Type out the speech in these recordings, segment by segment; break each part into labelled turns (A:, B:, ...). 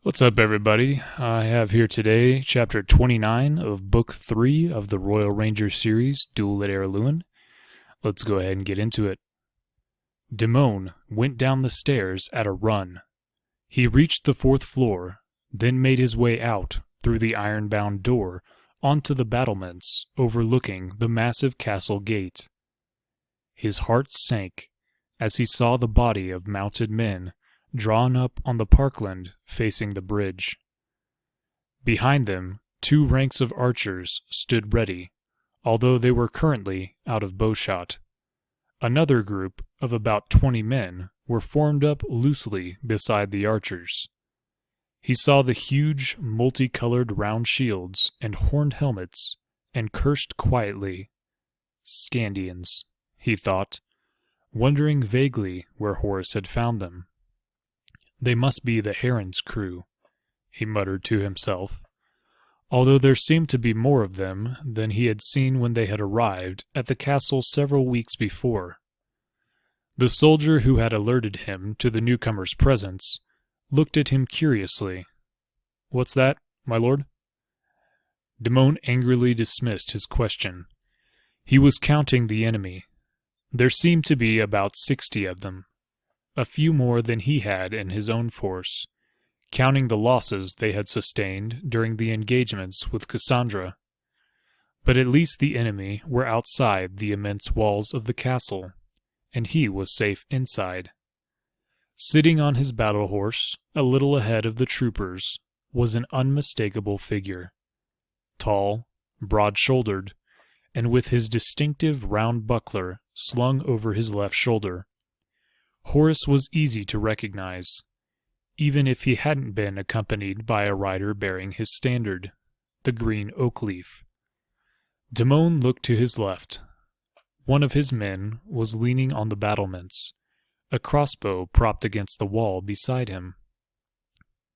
A: What's up, everybody? I have here today Chapter 29 of Book 3 of the Royal Ranger series, Duel at Araluen. Let's go ahead and get into it. Damon went down the stairs at a run. He reached the fourth floor, then made his way out through the iron-bound door onto the battlements overlooking the massive castle gate. His heart sank as he saw the body of mounted men drawn up on the parkland facing the bridge. Behind them, two ranks of archers stood ready, although they were currently out of bowshot. Another group of about 20 men were formed up loosely beside the archers. He saw the huge, multicolored round shields and horned helmets, and cursed quietly. Scandians, he thought, wondering vaguely where Horus had found them. They must be the Heron's crew, he muttered to himself, although there seemed to be more of them than he had seen when they had arrived at the castle several weeks before. The soldier who had alerted him to the newcomer's presence looked at him curiously. "What's that, my lord?" Damon angrily dismissed his question. He was counting the enemy. There seemed to be about 60 of them, a few more than he had in his own force, counting the losses they had sustained during the engagements with Cassandra. But at least the enemy were outside the immense walls of the castle, and he was safe inside. Sitting on his battle horse, a little ahead of the troopers, was an unmistakable figure. Tall, broad-shouldered, and with his distinctive round buckler slung over his left shoulder. Horus was easy to recognize, even if he hadn't been accompanied by a rider bearing his standard, the green oak leaf. Damon looked to his left. One of his men was leaning on the battlements, a crossbow propped against the wall beside him.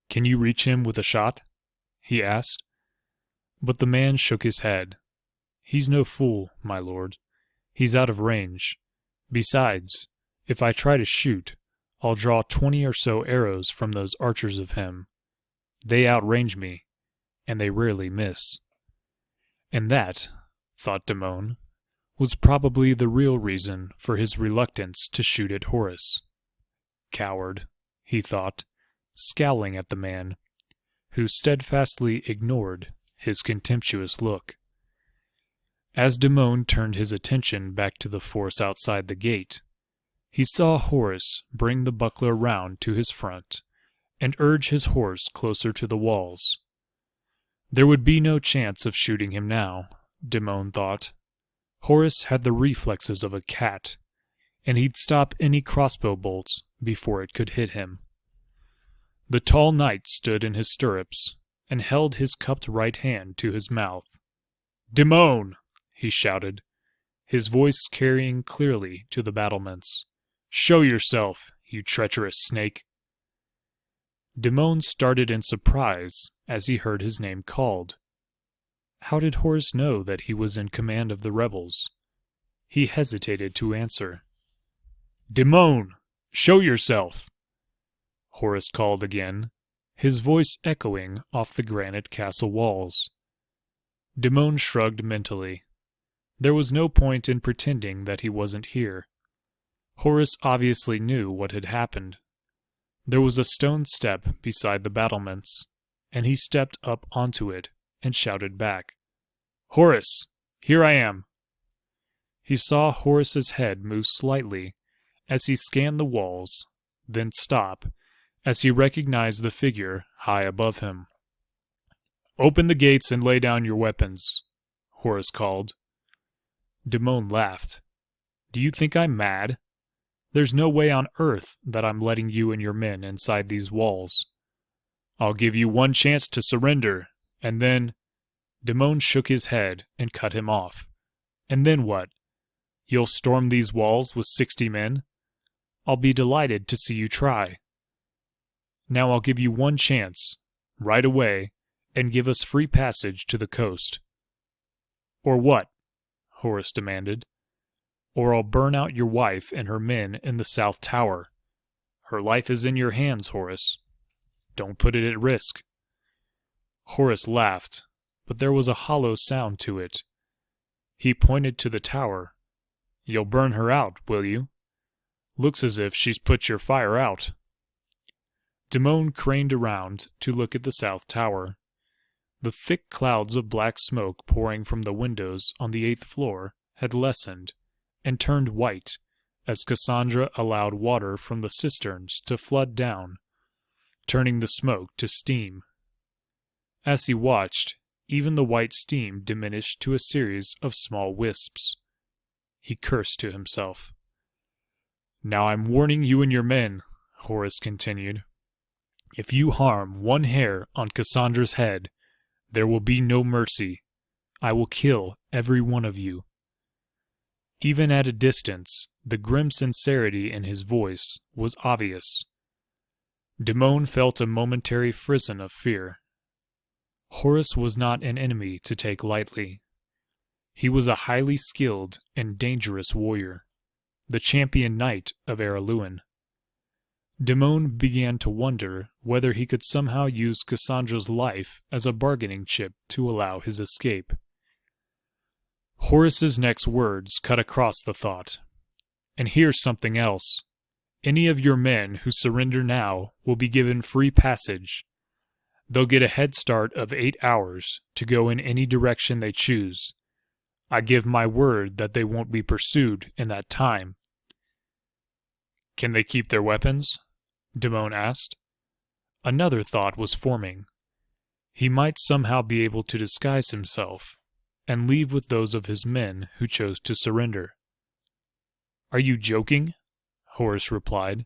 A: "Can you reach him with a shot?" he asked. But the man shook his head. "He's no fool, my lord. He's out of range. Besides, if I try to shoot, I'll draw 20 or so arrows from those archers of him. They outrange me, and they rarely miss." And that, thought Damon, was probably the real reason for his reluctance to shoot at Horus. Coward, he thought, scowling at the man, who steadfastly ignored his contemptuous look. As Damon turned his attention back to the force outside the gate, he saw Horus bring the buckler round to his front and urge his horse closer to the walls. There would be no chance of shooting him now, Damon thought. Horus had the reflexes of a cat, and he'd stop any crossbow bolts before it could hit him. The tall knight stood in his stirrups and held his cupped right hand to his mouth. "Damon!" he shouted, his voice carrying clearly to the battlements. "Show yourself, you treacherous snake!" Damon started in surprise as he heard his name called. How did Horus know that he was in command of the rebels? He hesitated to answer. "Damon, show yourself!" Horus called again, his voice echoing off the granite castle walls. Damon shrugged mentally. There was no point in pretending that he wasn't here. Horus obviously knew what had happened. There was a stone step beside the battlements, and he stepped up onto it and shouted back, "Horus, here I am!" He saw Horus's head move slightly as he scanned the walls, then stop as he recognized the figure high above him. "Open the gates and lay down your weapons," Horus called. Damon laughed. "Do you think I'm mad? There's no way on earth that I'm letting you and your men inside these walls. I'll give you one chance to surrender, and then—" Damon shook his head and cut him off. "And then what? You'll storm these walls with 60 men? I'll be delighted to see you try. Now I'll give you one chance, right away, and give us free passage to the coast." "Or what?" Horus demanded. "Or I'll burn out your wife and her men in the South Tower. Her life is in your hands, Horus." Don't put it at risk." Horace laughed, but there was a hollow sound to it. He pointed to the tower. "You'll burn her out, will you? Looks as if she's put your fire out." Damon craned around to look at the south tower. The thick clouds of black smoke pouring from the windows on the 8th floor had lessened and turned white as Cassandra allowed water from the cisterns to flood down, turning the smoke to steam. As he watched, even the white steam diminished to a series of small wisps. He cursed to himself. "Now I'm warning you and your men," Horace continued. "If you harm one hair on Cassandra's head, there will be no mercy. I will kill every one of you." Even at a distance, the grim sincerity in his voice was obvious. Damon felt a momentary frisson of fear. Horace was not an enemy to take lightly. He was a highly skilled and dangerous warrior, the champion knight of Araluen. Damon began to wonder whether he could somehow use Cassandra's life as a bargaining chip to allow his escape. Horace's next words cut across the thought. "And here's something else. Any of your men who surrender now will be given free passage. They'll get a head start of 8 hours to go in any direction they choose. I give my word that they won't be pursued in that time." "Can they keep their weapons?" Damon asked. Another thought was forming. He might somehow be able to disguise himself and leave with those of his men who chose to surrender. "Are you joking?" Horace replied.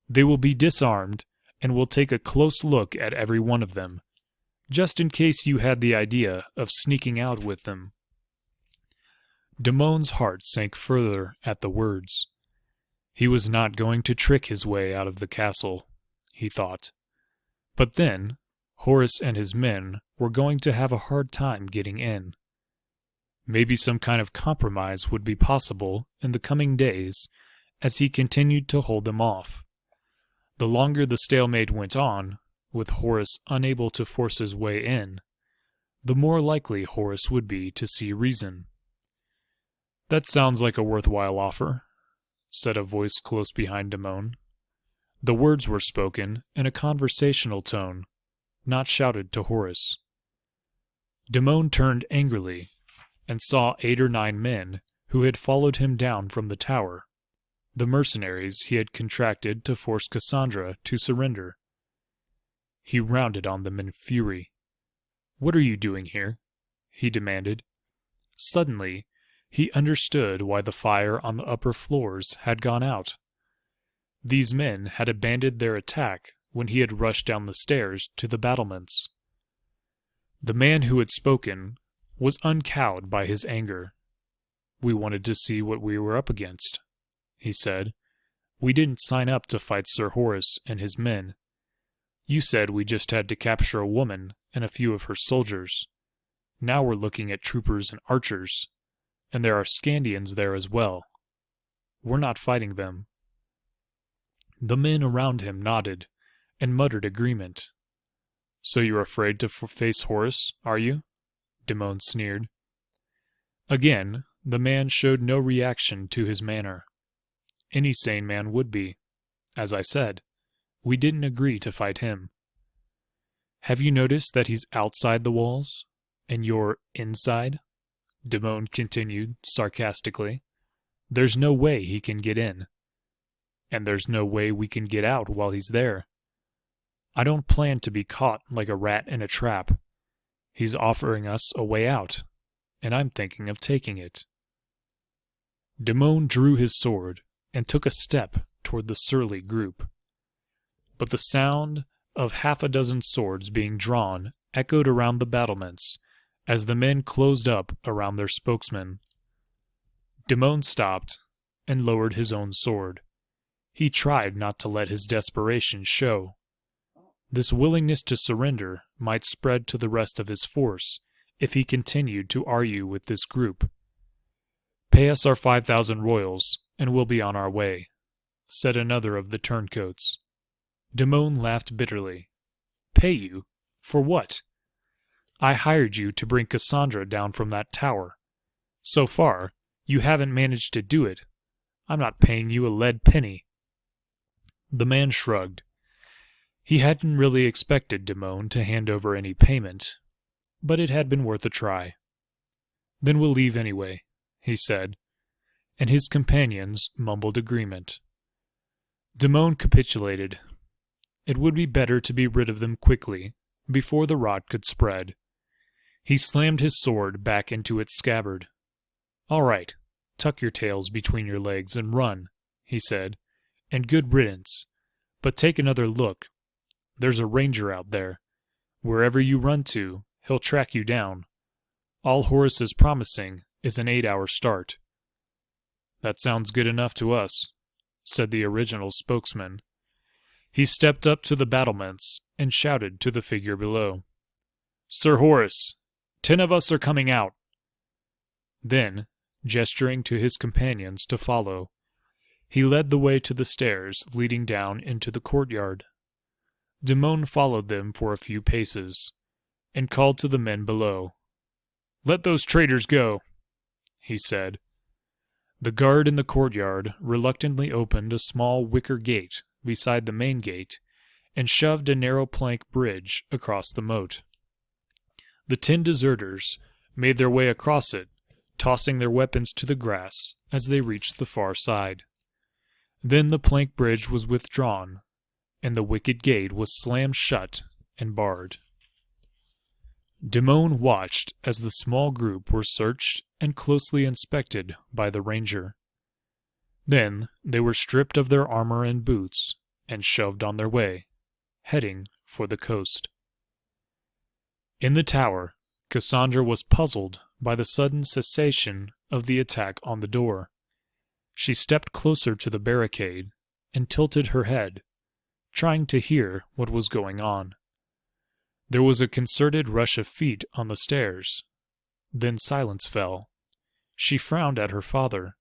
A: "They will be disarmed, and we'll take a close look at every one of them, just in case you had the idea of sneaking out with them." Damon's heart sank further at the words. He was not going to trick his way out of the castle, he thought. But then, Horace and his men were going to have a hard time getting in. Maybe some kind of compromise would be possible in the coming days as he continued to hold them off. The longer the stalemate went on, with Horace unable to force his way in, the more likely Horace would be to see reason. "That sounds like a worthwhile offer," said a voice close behind Damon. The words were spoken in a conversational tone, not shouted to Horace. Damon turned angrily and saw 8 or 9 men who had followed him down from the tower, the mercenaries he had contracted to force Cassandra to surrender. He rounded on them in fury. "What are you doing here?" he demanded. Suddenly, he understood why the fire on the upper floors had gone out. These men had abandoned their attack when he had rushed down the stairs to the battlements. The man who had spoken was uncowed by his anger. "We wanted to see what we were up against," he said. "We didn't sign up to fight Sir Horace and his men. You said we just had to capture a woman and a few of her soldiers. Now we're looking at troopers and archers, and there are Scandians there as well. We're not fighting them." The men around him nodded and muttered agreement. "So you're afraid to face Horace, are you?" Damon sneered. Again, the man showed no reaction to his manner. Any sane man would be. As I said, we didn't agree to fight him. "Have you noticed that he's outside the walls, and you're inside?" Damon continued sarcastically. "There's no way he can get in. And there's no way we can get out while he's there. I don't plan to be caught like a rat in a trap. He's offering us a way out, and I'm thinking of taking it." Damon drew his sword and took a step toward the surly group. But the sound of 6 swords being drawn echoed around the battlements as the men closed up around their spokesman. Damon stopped and lowered his own sword. He tried not to let his desperation show. This willingness to surrender might spread to the rest of his force if he continued to argue with this group. "Pay us our 5,000 royals, and we'll be on our way," said another of the turncoats. Damon laughed bitterly. Pay you? For what? I hired you to bring Cassandra down from that tower. So far, you haven't managed to do it. I'm not paying you a lead penny." The man shrugged. He hadn't really expected Damon to hand over any payment, but it had been worth a try. "Then we'll leave anyway," he said, and his companions mumbled agreement. Damon capitulated. It would be better to be rid of them quickly, before the rot could spread. He slammed his sword back into its scabbard. "All right, tuck your tails between your legs and run," he said, "and good riddance. But take another look. There's a ranger out there. Wherever you run to, he'll track you down. All Horace is promising is an 8-hour start." "That sounds good enough to us," said the original spokesman. He stepped up to the battlements and shouted to the figure below. "Sir Horace, 10 of us are coming out." Then, gesturing to his companions to follow, he led the way to the stairs leading down into the courtyard. Damon followed them for a few paces, and called to the men below. "Let those traitors go," he said. The guard in the courtyard reluctantly opened a small wicker gate beside the main gate and shoved a narrow plank bridge across the moat. The 10 deserters made their way across it, tossing their weapons to the grass as they reached the far side. Then the plank bridge was withdrawn, and the wicket gate was slammed shut and barred. Damon watched as the small group were searched and closely inspected by the ranger. Then they were stripped of their armor and boots and shoved on their way, heading for the coast. In the tower, Cassandra was puzzled by the sudden cessation of the attack on the door. She stepped closer to the barricade and tilted her head, trying to hear what was going on. There was a concerted rush of feet on the stairs. Then silence fell. She frowned at her father.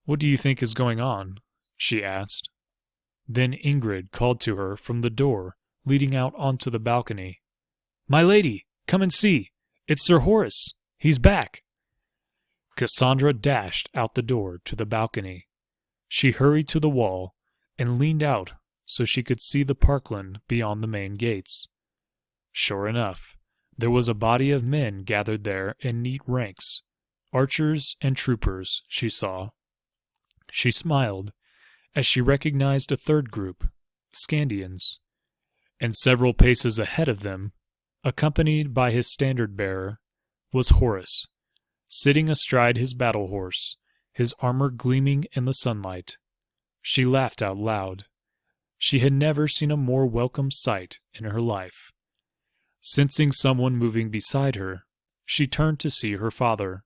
A: "What do you think is going on?" she asked. Then Ingrid called to her from the door leading out onto the balcony. "My lady, come and see! It's Sir Horace! He's back!" Cassandra dashed out the door to the balcony. She hurried to the wall and leaned out so she could see the parkland beyond the main gates. Sure enough, there was a body of men gathered there in neat ranks, archers and troopers, she saw. She smiled as she recognized a third group, Scandians, and several paces ahead of them, accompanied by his standard-bearer, was Horace, sitting astride his battle horse, his armor gleaming in the sunlight. She laughed out loud. She had never seen a more welcome sight in her life. Sensing someone moving beside her, she turned to see her father.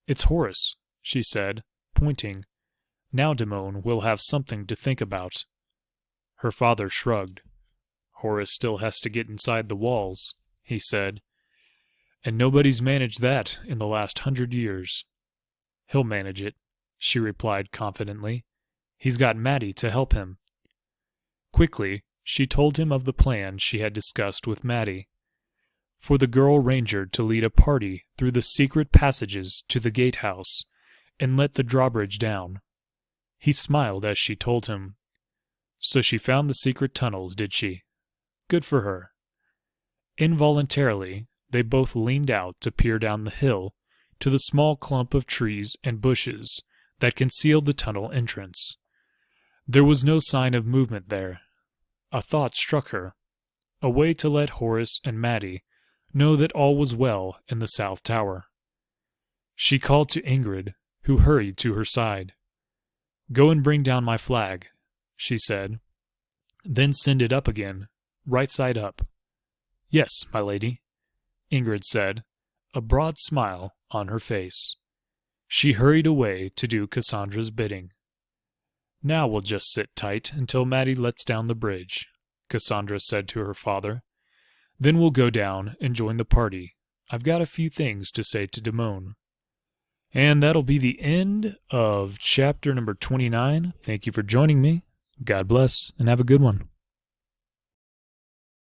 A: "It's Horace," she said, pointing. "Now Damon will have something to think about." Her father shrugged. "Horace still has to get inside the walls," he said. "And nobody's managed that in the last 100 years. "He'll manage it," she replied confidently. "He's got Maddie to help him." Quickly, she told him of the plan she had discussed with Maddie, for the girl ranger to lead a party through the secret passages to the gatehouse and let the drawbridge down. He smiled as she told him. "So she found the secret tunnels, did she? Good for her." Involuntarily, they both leaned out to peer down the hill to the small clump of trees and bushes that concealed the tunnel entrance. There was no sign of movement there. A thought struck her, a way to let Horace and Maddie know that all was well in the South Tower. She called to Ingrid, who hurried to her side. "Go and bring down my flag," she said. "Then send it up again, right side up." "Yes, my lady," Ingrid said, a broad smile on her face. She hurried away to do Cassandra's bidding. "Now we'll just sit tight until Maddie lets down the bridge," Cassandra said to her father. "Then we'll go down and join the party. I've got a few things to say to Damon." And that'll be the end of chapter number 29. Thank you for joining me. God bless, and have a good one.